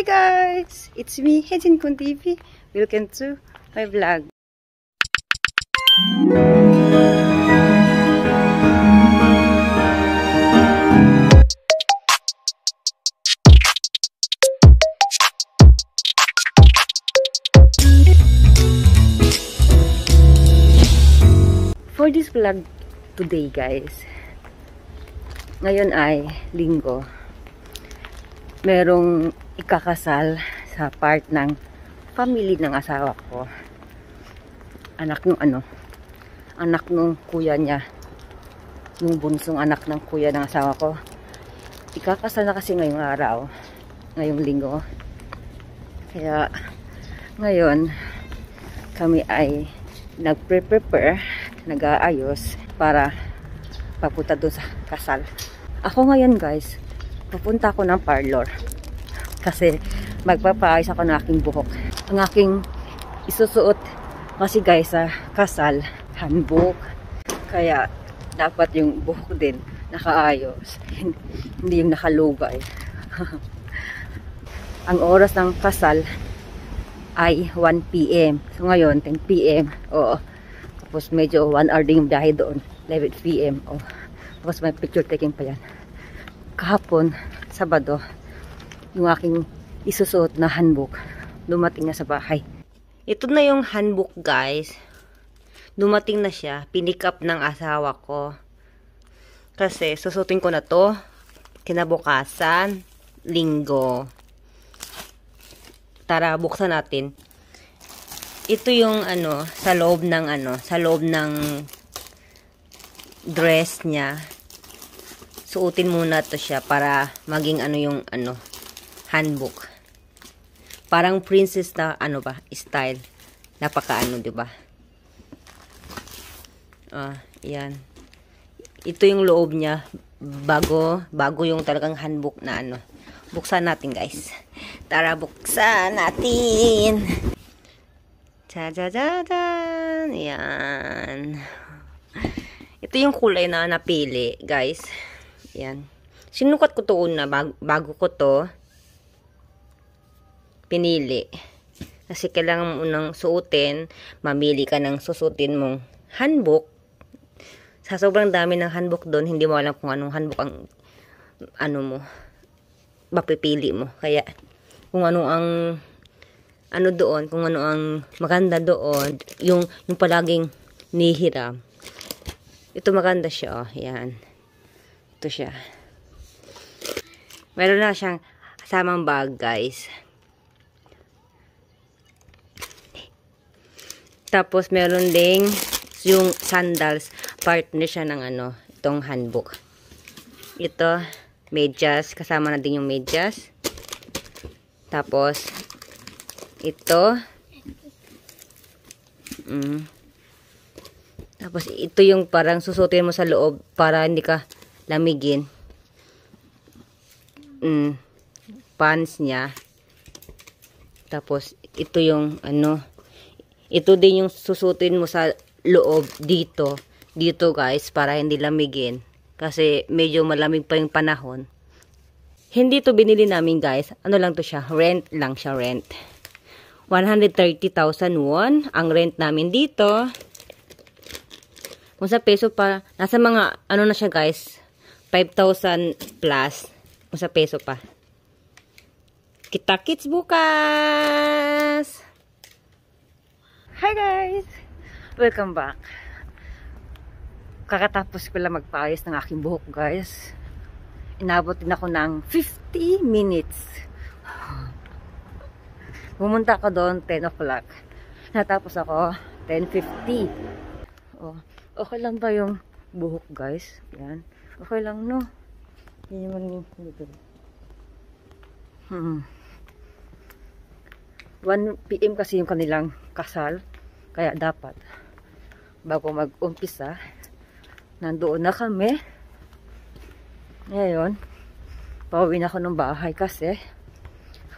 guys! It's me, Hejin Kun TV. Welcome to my vlog. For this vlog today guys, ngayon ay linggo. Merong ikakasal sa part ng family ng asawa ko. Anak nung kuya niya. Yung bunsong anak ng kuya ng asawa ko. Ikakasal na kasi ngayong araw. Ngayong linggo. Kaya ngayon kami ay nag-prepare, nag-aayos para papunta doon sa kasal. Ako ngayon guys, pupunta ako ng parlor kasi magpapaayos ako ng aking buhok. Ang aking isusuot kasi guys sa kasal, hanbok. Kaya dapat yung buhok din nakaayos, hindi yung nakalugay. Ang oras ng kasal ay 1 PM. So ngayon 10 PM. Oo. Tapos medyo 1 hour din yung biyahe doon, 11 PM. Oh. Tapos may picture taking pa yan. Kahapon, Sabado, yung aking isusuot na hanbok dumating na sa bahay. Ito na yung hanbok guys. Dumating na siya. Pinick up ng asawa ko. Kasi susutin ko na to kinabukasan, linggo. Tara, buksan natin. Ito yung sa loob ng dress niya. Suotin muna to siya para maging yung handbook. Parang princess na style. Napaka di ba? Yan. Ito yung loob niya. Bago yung talagang handbook na Buksan natin, guys. Tara, buksan natin. Cha-cha-cha-chan. Yan. Ito yung kulay na napili, guys. Yan. Sinukat ko to una bago ko to pinili. Kasi kailangan mo unang suotin, mamili ka ng susutin mong handbook. Sa sobrang dami ng handbook doon, hindi mo alam kung anong handbook ang mo mapipili mo. Kaya kung ano ang doon, kung ano ang maganda doon, yung palaging nihiram. Ito maganda siya, yan. Ito siya. Meron na siyang kasamang bag, guys. Tapos, meron ding yung sandals. Partner siya ng itong handbook. Ito, medyas. Kasama na din yung medyas. Tapos, ito. Tapos, ito yung parang susutin mo sa loob para hindi ka lamigin. Pants niya. Tapos, ito yung ito din yung susutin mo sa loob dito. Dito guys, para hindi lamigin. Kasi medyo malamig pa yung panahon. Hindi to binili namin guys. Lang to siya? Rent lang siya, rent. 130,000 won ang rent namin dito. Kung sa peso pa, nasa mga, na siya guys, 5,000 plus. Kung sa peso pa. Kita-kits bukas! Hi guys! Welcome back. Kakatapos ko lang magpaayos ng aking buhok guys. Inabot din ako ng 50 minutes. Pumunta ako doon 10 o'clock. Natapos ako 10:50. Okay lang ba yung buhok guys? Yan. Okay lang no? Yan naman yung 1 PM kasi yung kanilang kasal. Kaya dapat bago mag-umpisa nandoon na kami. Ngayon pauwi na ako ng bahay kasi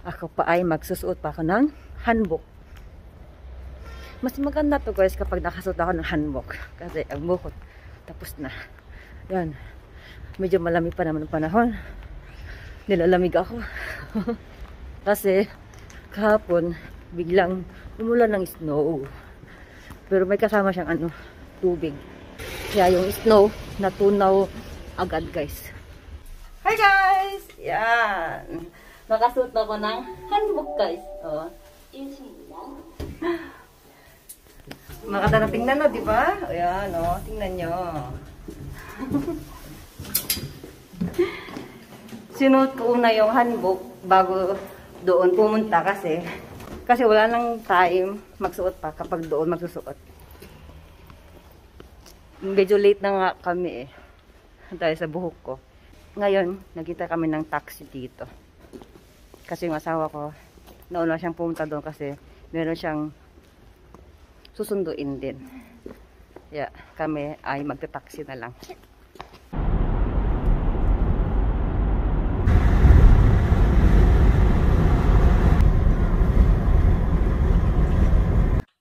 ako pa ay magsusuot pa ako ng hanbok. Mas maganda to guys kapag nakasuot ako ng hanbok kasi ang buhok tapos na. Yan. Medyo malamig pa naman ang panahon. Nilalamig ako. Kasi kahapon biglang umulan ng snow. Pero may kasama siyang ano, tubig. Kaya yung snow natunaw agad, guys. Hi guys! Yan. Nakasuot ako ng handbook, guys. Oh. Makata na tingnan, no, di ba? Ayan, oh. Tingnan nyo. Sinuot ko una yung handbook bago doon pumunta kasi wala nang time magsuot pa kapag doon magsusuot. Medyo late na nga kami dahil sa buhok ko. Ngayon, nagkita kami ng taxi dito. Kasi yung asawa ko, nauna siyang pumunta doon kasi meron siyang susunduin din. Yeah, kami ay magta-taxi na lang.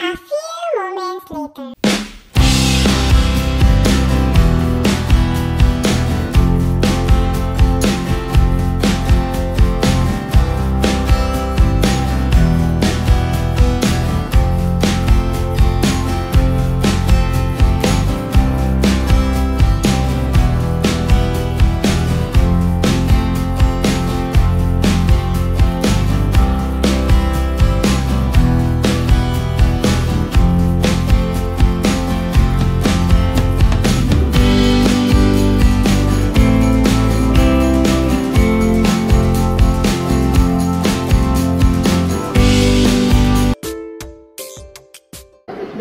A few moments later.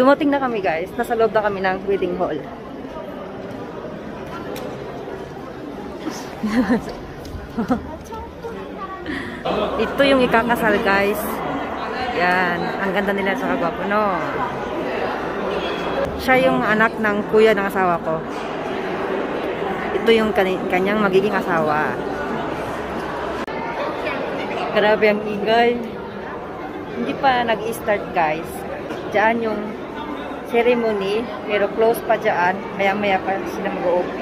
Dumating na kami, guys. Nasa loob na kami ng wedding hall. Ito yung ikakasal, guys. Yan. Ang ganda nila sa kagwapo, no? Siya yung anak ng kuya ng asawa ko. Ito yung kanyang magiging asawa. Grabe ang ingay. Hindi pa nag-start, guys. Diyan yung ceremony, pero close pa dyan. Maya-maya pa sila mag-open.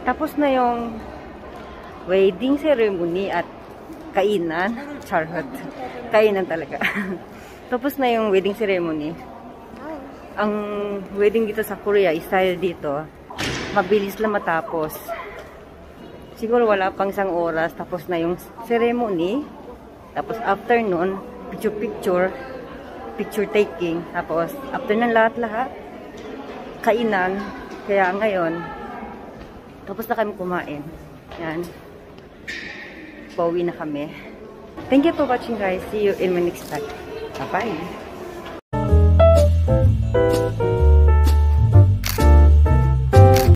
Tapos na yung wedding ceremony at kainan. Charot. Kainan talaga. Tapos na yung wedding ceremony. Ang wedding dito sa Korea, style dito, mabilis lang matapos. Siguro wala pang 1 oras, tapos na yung ceremony. Tapos after nun, picture taking. Tapos after ng lahat-lahat, kainan. Kaya ngayon, tapos na kami kumain. Yan. Pauwi na kami. Thank you for watching guys. See you in my next vlog. Bye-bye.